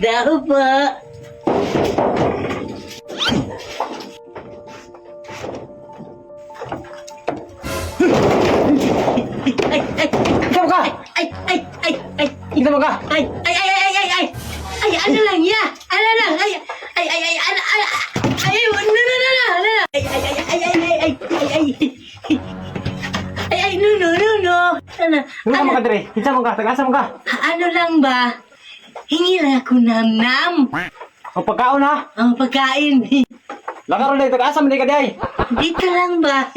Daho po. Ikaw ka! Ay. Ikaw ka! Ay, ano lang ya? Ano lang? No. Ano? Ano ka mga dire? Kinsa mo ka? Tagasa mo ka? Ano lang ba? Hingi lang ako nam-nam. O pagkaon ha? Ang pagkain. Lakaron day, tagasa mo day ka day. Dito lang ba?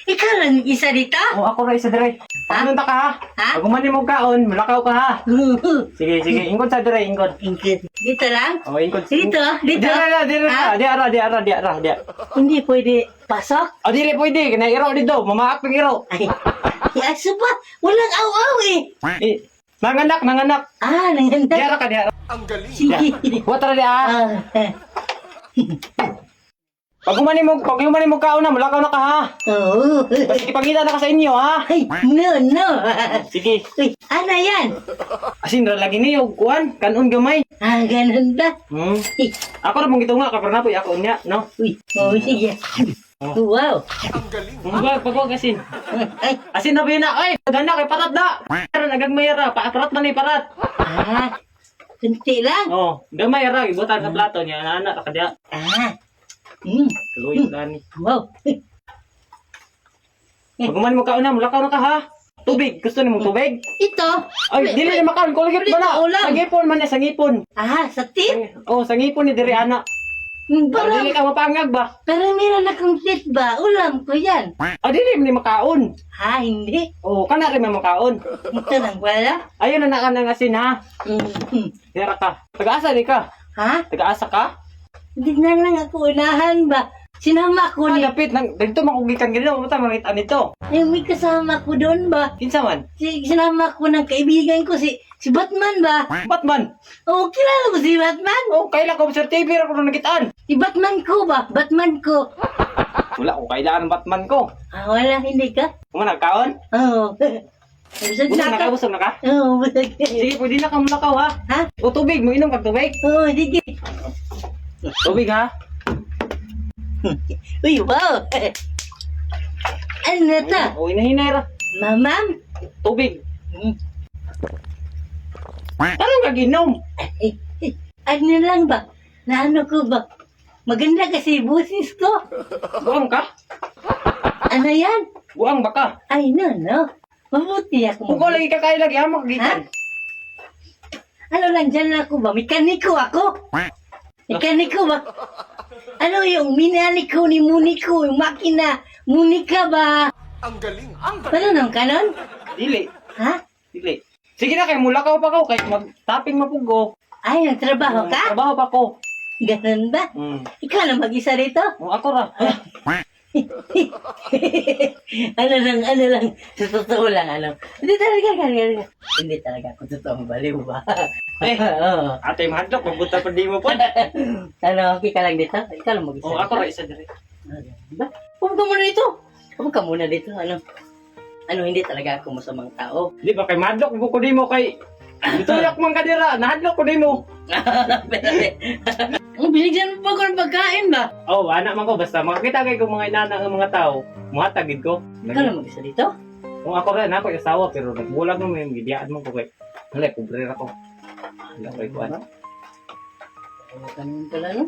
Ikaw lang isa dito? O ako ra isa dire. Ano ta ka ha? Ha? Pag umani mo kaon, malakaw ka ha. Sige, ingkod sa dire, ingkod. Dito lang? O ingkod. Dito? Di ara. Hindi pwede pasok? O dili pwede, kana iro dito, mamaak pang iro. Ay, aso ba? Walang aw-aw eh. Nanganak. Nanghanda. Di ara ka, di ara. Sige. Watra di ha. Pag umani mo kaon na, malakaw na ka ha. Oo. Basta ipangita na ka sa inyo ha. Ay, no. Sige. Uy, ano yan? Asin ra lagi niyo kuan, kanon gamay. Ganun ba? Eh, Ako ra mong gitunga ka pero napoy ako unya, no? Uy, sige. Wow. Pagwag asin. Ay, Asin na ba yun na? Ay, ganda kay parat da. Pero nagagmayara, parat man ni parat. kunti lang. Oh, gamay ra ibutan sa plato niya, anak ka dia. Tuloy dani. Wow. Pag umani mo kaon na, mulakaw na ka ha. Tubig, gusto ni mo tubig? Ito. Ay, dili na makaon, kuligit Ulit mo na. na ulam. Sa ngipon man niya, sa ngipon. Sa tip? Oh, sa ngipon ni diri ana. Dili Parang, ka mapangag ba? parang meron akong tip ba? Ulam ko yan. Ah, dili mo ni makaon. Hindi. Oh, kana rin mo makaon. Ito lang wala. Ayun na naka ng asin ha. Dira ka. Taga-asa di ka? Ha? Taga-asa ka? Hindi na lang ako unahan ba? Sinama ko Ah, ni... dapit nang dito makugikan gino, mo ta mangita nito. May kasama ko doon ba? Kinsa man? Sinama ko ng kaibigan ko si Batman ba? Batman. Oh, kilala mo si Batman? Oh, kaila ko Sir TV ra ko nakitaan. Si Batman ko ba? Batman ko. Wala ko kailangan ng Batman ko. Wala, hindi ka? Kung nagkaon? Oo. Busog Busog na na ka, ka? busog na ka? Oo, busog. Sige, pwede na ka mulakaw ha. Ha? O tubig, mo inom kag tubig. Oo, sige. Tubig ha. Uy, wow. Ano na to? O inahinay ra. Mamam? Tubig. Anong kaginom? Ano lang ba? Na ano ko ba? Maganda kasi busis ko. Buang ka? Ano yan? Buang baka. Ay, no. Mabuti ako. Kung ko lagi ka kaya lagi ha, makagitan. Ano lang dyan ako ba? Mekaniko ako. Mekaniko ba? Ano yung minaniko ni Muniko, yung makina, Munika ba? Ang galing. Ano nang kanon? Dili. Ha? Dili. Sige na kay mulakaw pa ko kay mag-tapping mapugo. Ay, nagtrabaho ka? Trabaho pa ko. Ganun ba? Ikaw na mag-isa rito? O ako ra. ano lang, sa totoo lang, Hindi talaga ako totoong baliw ba? Oo. Ate mahadlok, magbunta pa di mo po. Okay ka lang dito? Ikaw lang mag-isa O ako ra isa dire. Ba? Huwag ka muna dito. Huwag ka muna dito, hindi talaga ako masamang tao. Di ba kay madlok ko di mo kay Tuyak man ka dira, nahadlok ko di mo. Binigyan mo pa ko ng pagkain ba? Oh, anak man ko basta makakita kay kong mga inana ng mga tao, muhatagid ko. Ikaw lang mag-isa dito? Kung ako rin ako yung asawa pero nagbulag mo yung gidiyaan mo ko kay. Hala, kubrera ko. Hala ko ikuan. Ganun pala, no?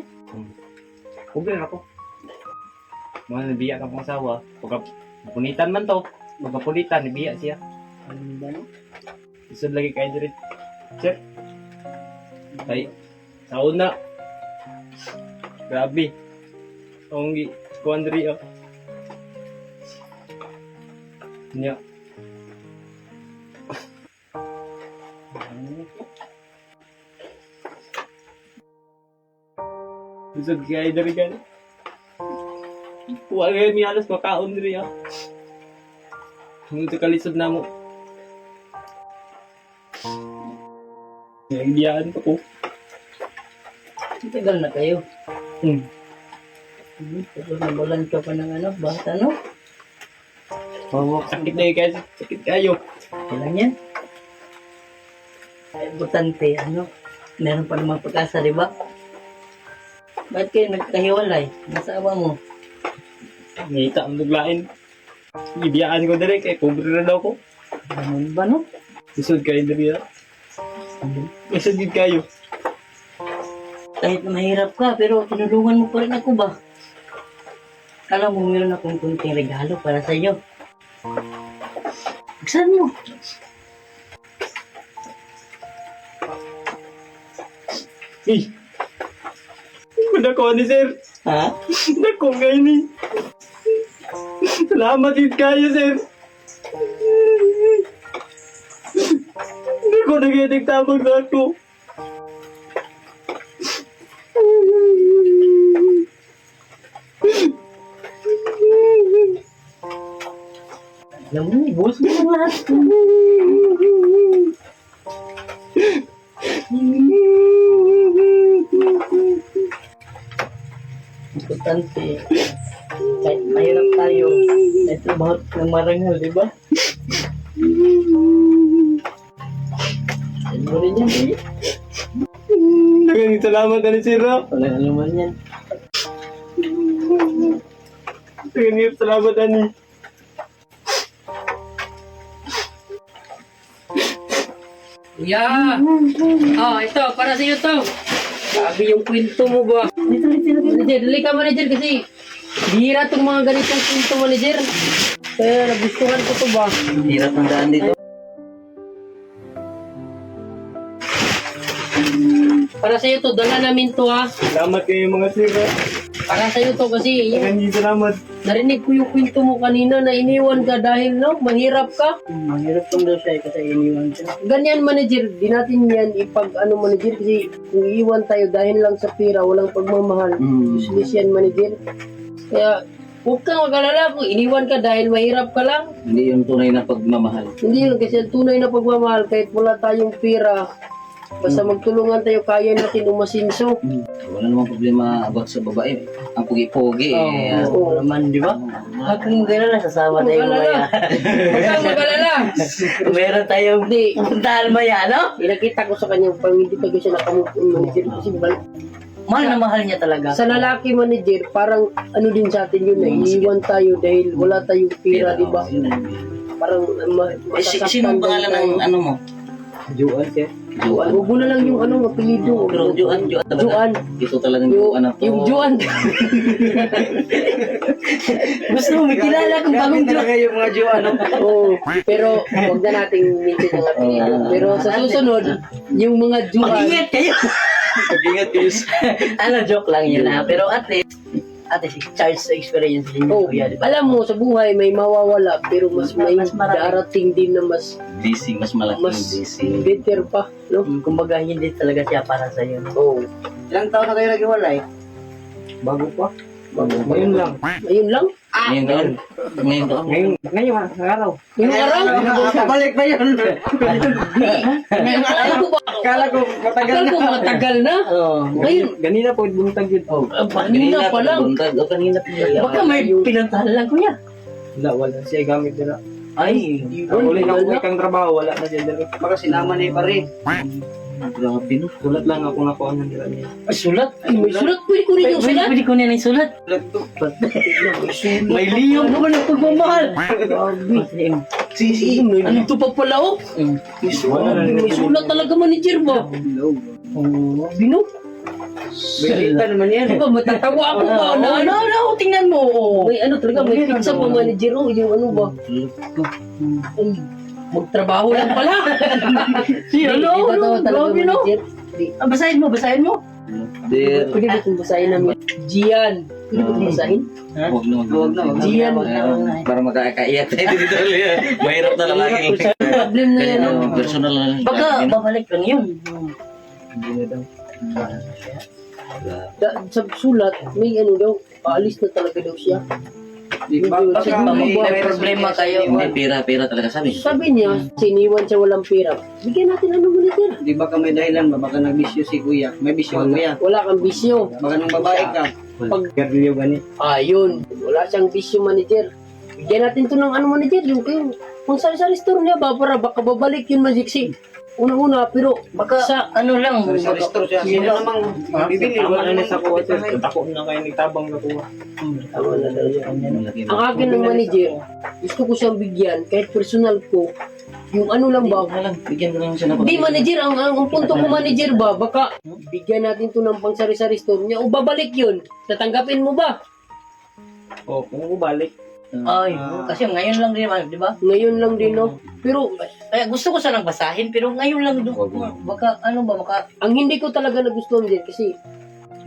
Kubrera ko. Mga nabiya ka kong asawa. Pagka punitan man to, pagkapulitan, nabiya siya. Ano ba, no? Isod lagi kayo dito. Check. Ay, sa una. Grabe. Ang kuandri oh. Nya. Isod kayo dito kan. Huwag kayo may alas makaon dito ah. Ngunit kalisod na mo. Nagdiyaan ko. Tagal na kayo. Tapos nabulan ka pa ng bata, no? Sakit na kayo. Sakit kayo. Kailan yan? Butante, Meron pa namang pag-asa, di ba? Ba't kayo nagkahiwalay? Nasawa mo? Ngita ang duglain. Ibiyaan ko dali kay pobre na daw ko. Ganun ba, no? Isod kayo dali ha. Isod din kayo. Kahit na mahirap ka, pero tinulungan mo pa rin ako ba? Kala mo meron akong kunting regalo para sa iyo. Buksan mo. Eh! Dako ni sir. Ha? Dako kayo ni. Salamat yun kayo sir. Dako nagitig tabag na ako. Alam mo, ibos mo lang lahat. Importante. Kahit mahirap tayo, ay trabaho ng marangal, di ba? Ano rin yan, eh? Dagang salamat na ni sir ha. Walang anuman yan. Dagang salamat na ni. Yeah. Oh, ito, para sa iyo to. Sabi yung kwento mo ba? Manager, dali ka manager kasi bihira tong mga ganitong kwento manager. Kaya nagustuhan ko to ba? Hirap ng daan dito. Para sa iyo to, dala namin to ha. Salamat kayo mga sir ha. Para sa iyo to kasi yung, Dagang salamat. narinig ko yung kwento mo kanina na iniwan ka dahil no, mahirap ka. Mahirap tong daw siya kasi iniwan siya. Ganyan manager, di natin yan ipag ano manager kasi kung iwan tayo dahil lang sa pera, walang pagmamahal. Useless yan manager. Kaya huwag kang mag-alala kung iniwan ka dahil mahirap ka lang. Hindi yung tunay na pagmamahal. Hindi yun kasi ang tunay na pagmamahal kahit wala tayong pera. Basta magtulungan tayo, kaya natin umasinso. Wala namang problema about sa babae. Ang pugi-pugi. Oo naman, di ba? Huwag kang gano'n, sasama tayo mamaya. Huwag kang mag-alala. Meron tayong Hindi. puntahan maya, no? Pinakita ko sa kanya pag hindi pa siya nakamove-on manager kasi Mahal na mahal niya talaga. sa lalaki manager, parang ano din sa atin yun na iniwan tayo dahil wala tayong pera, di ba? Parang Sino ang pangalan ng ano mo? Juan sir. Juan. Huwag mo na lang yung ano, apelido. Pero Juan talaga. Juan. Ito talagang Juan na to. Yung Juan. Gusto mo, may kilala kong bagong Diyos. yung mga Juan. Oo. Pero huwag na nating mention ang apelido. Pero sa susunod, yung mga Juan. Mag-ingat kayo. Pag-ingat kayo. Ano, joke lang yun ha. Pero at least charge sa experience din Oh, niyo, kuya, di ba? alam mo, sa buhay may mawawala pero mas may Mas marami. darating din na mas Blessing, mas malaking mas blessing. better pa, no? Kumbaga, hindi talaga siya para sa iyo. Oh, Ilang taon na kayo naghiwalay? Bago pa. Ngayon lang. ayun lang. Ngayon taon. Ngayon taon. Ngayon araw. Yung araw, Pabalik pa yun. akala ko ba? Kala ko Akala ko matagal na. Oo. Ngayon, Ganina po buntag yun. Oh. kanina pa lang. Buntag. O kanina pa lang. Baka may pinuntahan lang, kuya. Wala siya gamit nila. Ay, Uli na ako kang trabaho, wala na siya dala. Baka sinama niya pa rin. Grabe no. Sulat lang ako na kuha nila niya. ay, sulat. Ay, may sulat. Pwede ko rin yung sulat. Pwede ko na yung sulat. Sulat to. May liyong naman ang pagmamahal. Sisi, ano to pa pala oh? May sulat talaga manager ba? Oh, bino? Balita naman yan. Di ba, matatawa ako ba? No, tingnan mo. May ano talaga, may pizza pa manager oh. Yung ano ba? Ay, magtrabaho lang pala. Si ano? Grabe no? Di- Basahin mo. Dear. Pwede ba itong basahin namin? Gian. Pwede ba itong basahin? Huwag na. Gian. Para makakaiyak tayo dito. Mahirap na lalaki. Problem na yan. Kaya personal na lang. Baka babalik lang yun. Hindi na daw. Sa sulat, may ano daw, paalis na talaga daw siya. Baka may problema kayo. Hindi, pera talaga sabi. Sabi niya, siniwan siya walang pera. Bigyan natin ano manager. Di ba ka may dahilan ba? Baka nagbisyo si kuya. May bisyo ka kuya. Wala kang bisyo. Baka nung babae ka. Pag Garlio gani. ayun, wala siyang bisyo manager. Bigyan natin to ng ano manager, yung kung sari-sari store niya ba para baka babalik yun majiksi. una-una, pero Baka, sa ano lang, Sa restore siya. Sino namang bibili? Tama Wala na namang sa kuha, sir. kapitahan. Tako na kayo nagtabang na kuha. ang akin ng manager, gusto ko siyang bigyan, kahit personal ko, yung ano lang ba, Bigyan ko lang siya ng Hindi manager, ang punto ko manager ba, baka bigyan natin to ng pang sari-sari store niya, o babalik yun, tatanggapin mo ba? O, kung ubalik. Ay, kasi ngayon lang din, di ba? Ngayon lang din, no? Pero, Kaya gusto ko sanang basahin, pero ngayon lang doon. Baka, ano ba, baka, ang hindi ko talaga nagustuhan din, kasi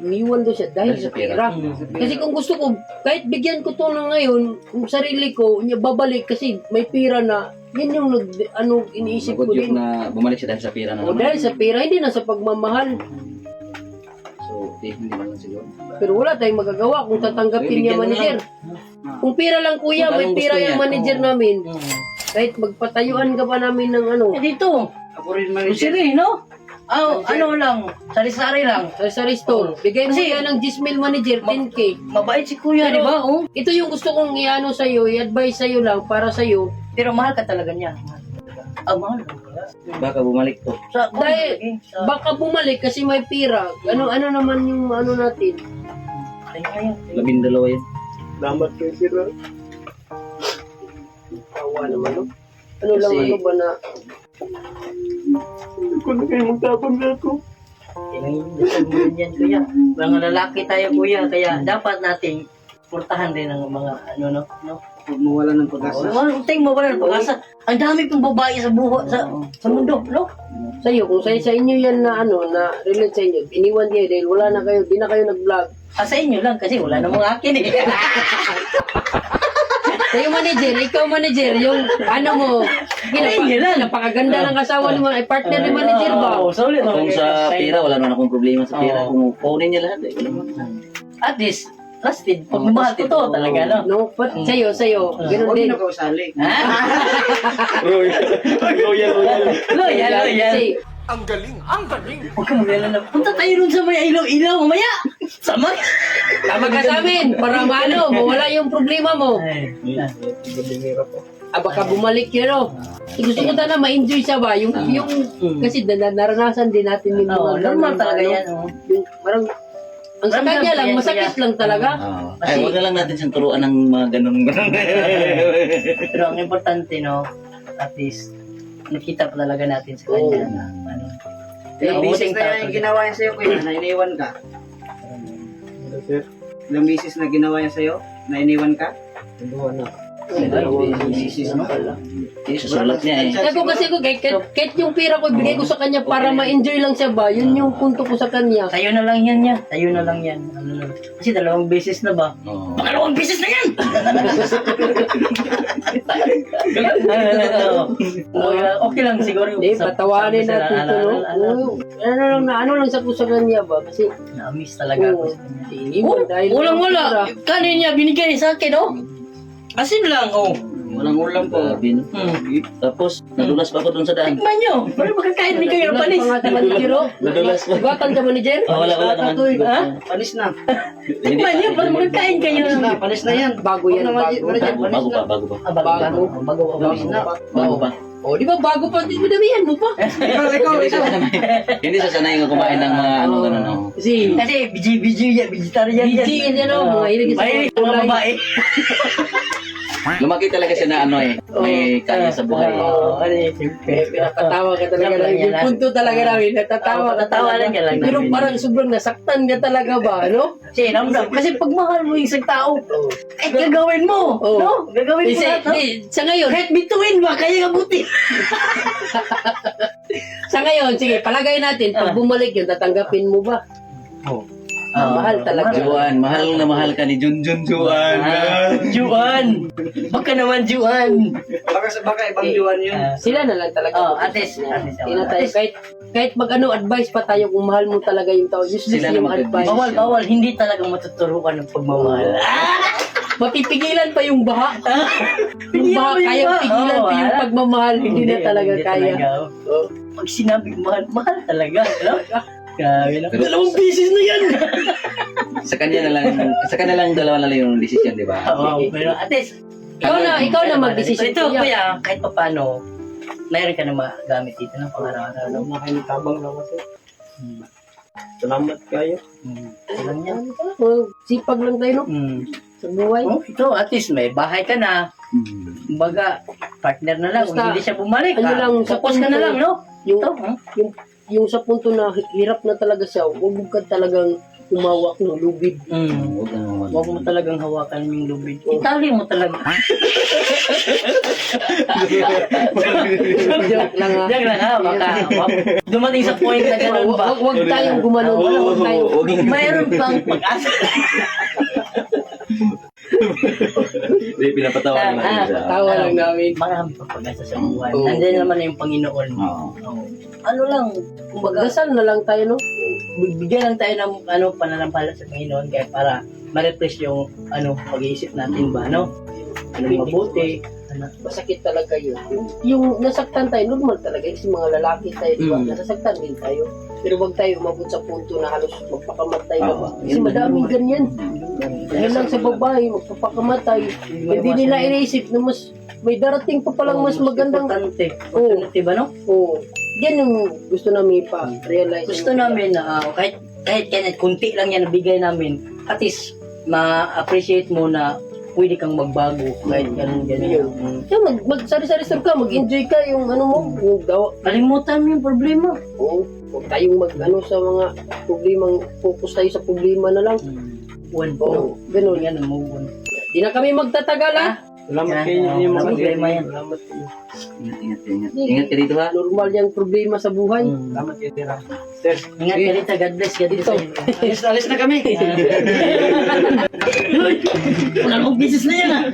umiwan doon siya dahil sa pera. Kasi kung gusto ko, kahit bigyan ko to na ngayon, kung sarili ko, niya babalik kasi may pera na, yun yung iniisip ko din. na bumalik siya dahil sa pira na O dahil sa pera, hindi na sa pagmamahal. So, hindi naman siguro. Pero wala tayong magagawa kung tatanggapin niya Bigyan mo manager. Kung pera lang kuya, Kung may anong pera gusto yung niya. manager namin. Kahit magpatayuan ka pa namin ng ano, eh dito, Ako rin manager. grocery, no? Ano lang, sari-sari lang. sa store. Bigay mo Kasi- yan ng 10,000 manager, 10K. Mabait si kuya, Pero- di ba? Oh? Ito yung gusto kong i-ano sa'yo, i-advise sa'yo lang para sa'yo. Pero mahal ka talaga niya. Mahal. Baka bumalik to. Sa, Dahil, baka bumalik kasi may pira. Ano naman yung ano natin? 12 yan. Damat kayo, sir. Awa naman, no? Ano lang, Kasi- ano ba na? Kung na kayo magtabang na ako. yan, kuya. Mga lalaki tayo, kuya. Kaya dapat nating portahan din ng mga, ano, no? Huwag mawala ng pag-asa. Huwag tayong mawala ng pag-asa. Ang dami pong babae sa buho, sa mundo, no? Sa'yo, kung sa inyo yan na ano, na relate sa inyo, iniwan niya dahil wala na kayo, di na kayo nag-vlog. Sa inyo lang, kasi wala namang akin eh. Sa'yo manager, ikaw manager, yung ano mo, Ayun lang. napakaganda ng kasawa ni ay partner ni manager ba? Oo, solid. Kung sa pira, wala naman akong problema sa pira. Kung kunin niya lahat, eh, wala naman. At least, lasted. Pagmamahal ko to talaga, no? No, but sa'yo, ganun Huwag din. na kausali. Loyal. Loyal. Kasi, Huwag ka mag-alala na. Punta tayo rin sa may ilaw mamaya. Sama. tama ka sa amin, para maano, mawala yung problema mo. Baka bumalik yun, no? Gusto ko na ma-enjoy siya ba? Yung kasi naranasan din natin yung Oo, mga normal ganun, talaga ano, yan. Oh. Yung parang, ang sa kanya lang, masakit lang talaga. Ay, huwag na lang natin siyang turuan ng mga ganun. Pero ang importante, no? At least, nakita pa talaga natin sa kanya na, ano. Ilang Mabuting bisis na tao yung talaga. ginawa niya sa'yo, kuya, na iniwan ka. Sir, Ilang bisis na ginawa niya sa'yo, na iniwan ka. Susulat niya eh. Kaya ko kasi kahit yung pera ko, ibigay ko sa kanya para ma-enjoy lang siya ba? Yun yung punto ko sa kanya. Tayo na lang yan niya. Tayo na lang yan. Ano lang. Kasi 2 beses na ba? Oo. Pangalawang beses na yan! Okay lang siguro. Hindi, patawanin Sabi natin sila, ito, no? Ano lang sa ko sa kanya ba? Kasi, Na-miss talaga ako oo, sa kanya. iniwan dahil... Walang wala. Kanin niya binigay sa akin, oh. Asin lang, oh. Walang ulam po. Sabi, no? Tapos, nadulas pa ako dun sa daan. Tikman nyo. Para makakain din kayo ng panis. Manager, oh. Nadulas pa. Ugatan ka, manager? Wala naman. Ha? Panis na. Tikman nyo para makakain kayo. Panis na. Panis na yan. Bago yan, bago. Bago pa. Ah, bago. Bago pa. Oh, di ba bago pa? Di madamihan mo pa. Ikaw. Hindi sasanay nga kumain ng mga ano ganun. Oh. Kasi, Kasi biji-biji yan. Vegetarian yan. Biji yan, oh. Mahilig sa Mahilig sa mga babae. Lumaki talaga siya na ano eh. May kaya sa buhay. Oo, ano yun, siyempre. pinapatawa ka talaga namin. Yung punto talaga namin, natatawa ka Natatawa lang talaga. ka lang Pero namin. parang sobrang nasaktan ka talaga ba, no? Kasi ramdam. Kasi pag mahal mo yung isang tao, kahit gagawin mo. Oo. No? Gagawin mo Kasi, lahat. No? sa ngayon, Kahit bituin ba, kaya kabuti. sa ngayon, sige, palagay natin, pag bumalik yun, tatanggapin mo ba? Mahal talaga. Juan, mahal na mahal ka ni Junjun Juan. Juan. Baka naman Juan. Baka ibang juwan yun. Sila na lang talaga. Oh, at least. Hindi na tayo, kahit mag-ano, advice pa tayo kung mahal mo talaga yung tao. Useless Sila na yung mag-advise. advice. Bawal, hindi talaga matuturuan ng pagmamahal. Mapipigilan pa yung baha. Yung baha, kaya pigilan pa yung pagmamahal. Hindi na talaga kaya. Pag sinabi mahal talaga. No? Grabe na. Pero- 2 beses na yan. Sa kanya lang dalawa na lang yung decision, di ba? Oo, pero at least, Ikaw na magdesisyon. ito kuya. kuya, kahit pa paano, mayroon ka na magamit dito ng pang-araw-araw. Alam na kayo tabang lang kasi. Salamat kayo. Alam niya. Oh, sipag lang tayo, no? Sa buhay. Oh, ito, at least may bahay ka na. Kumbaga, partner na lang. Kung Basta, hindi siya bumalik, ano lang, sa focus ka na punto, lang, no? Yung, Ito, yung sa punto na hirap na talaga siya, huwag ka talagang umawak ng lubid. Huwag na naman. Huwag mo talagang hawakan yung lubid. Itali mo talaga. Joke lang ha. Diyan lang ha, baka dumating sa point na gano'n ba? Huwag tayong gumanon. Huwag tayong. Mayroon pang pag-asa. Hindi, pinapatawa naman siya. Tawa lang namin. Marami pang pag-asa sa buhay. Oo. Nandiyan naman na yung Panginoon. Oo. Oo. Ano lang, kumbaga, Magdasal na lang tayo, no? bigyan lang tayo ng pananampala sa Panginoon kaya para ma-refresh yung pag-iisip natin ba, no? Ano mabuti. Masakit talaga yun. Yung nasaktan tayo, normal talaga. Kasi mga lalaki tayo, di ba? Nasasaktan din tayo. Pero wag tayo umabot sa punto na halos magpakamatay na ba? Kasi madaming ganyan. Dahil lang sa babae, magpapakamatay. Hindi nila iniisip na mas may darating pa palang mas magandang. Importante. Oo. Importante ba, no? Oo. Yan yung gusto namin pa-realize. Gusto namin na kahit kunti lang yan nabigay namin, at least ma-appreciate mo na pwede kang magbago kahit ganun. Kaya mag-sari-sari ka, mag-enjoy ka yung ano mo, yung dawa. Kalimutan mo yung problema. Oo. Huwag tayong sa mga problemang focus tayo sa problema na lang. One Oo. Ganun. Yan ang move on. Di na kami magtatagal ha. Salamat kayo yung mga problema yan. Salamat kayo. Ingat. Ingat ka dito ha. Normal yung problema sa buhay. Salamat kayo, Tira. Sir, Ingat ka dito, God bless. God bless. Dito. alis na kami. Wala akong business na yan ah.